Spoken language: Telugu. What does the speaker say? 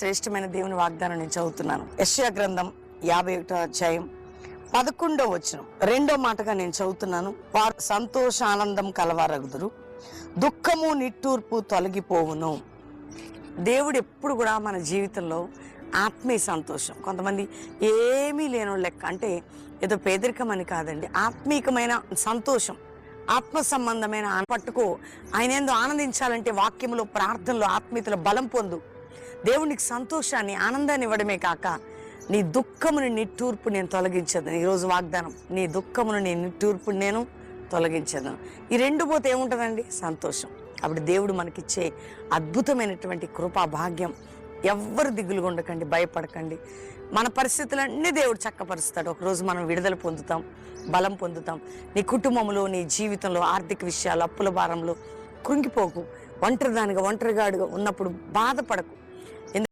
శ్రేష్టమైన దేవుని వాగ్దానం నేను చదువుతున్నాను. యెషయా గ్రంథం 51వ అధ్యాయం 11వ వచనం 2వ మాటగా నేను చదువుతున్నాను. వారు సంతోషానందం కలవారగుదురు, దుఃఖము నిట్టూర్పు తొలగిపోవును. దేవుడు ఎప్పుడు కూడా మన జీవితంలో ఆత్మీయ సంతోషం, కొంతమంది ఏమీ లేని లెక్క, అంటే ఏదో పేదరికం అని కాదండి, ఆత్మీయమైన సంతోషం, ఆత్మ సంబంధమైన పట్టుకో. ఆయన ఏందో ఆనందించాలంటే వాక్యంలో, ప్రార్థనలో, ఆత్మీయతలో బలం పొందు. దేవునికి సంతోషాన్ని, ఆనందాన్ని ఇవ్వడమే కాక నీ దుఃఖముని నిట్టూర్పు నేను తొలగించదు. ఈరోజు వాగ్దానం, నీ దుఃఖమును నీ నిట్టూర్పు నేను తొలగించదు. ఈ రెండు పోతే ఏముంటుందండి? సంతోషం. కాబట్టి దేవుడు మనకిచ్చే అద్భుతమైనటువంటి కృపా భాగ్యం. ఎవ్వరు దిగులుగా ఉండకండి, భయపడకండి. మన పరిస్థితులన్నీ దేవుడు చక్కపరుస్తాడు. ఒకరోజు మనం విడుదల పొందుతాం, బలం పొందుతాం. నీ కుటుంబంలో, నీ జీవితంలో, ఆర్థిక విషయాలు, అప్పుల భారంలో కృంగిపోకు. ఒంటరిదానిగా, ఒంటరిగాడుగా ఉన్నప్పుడు బాధపడకు.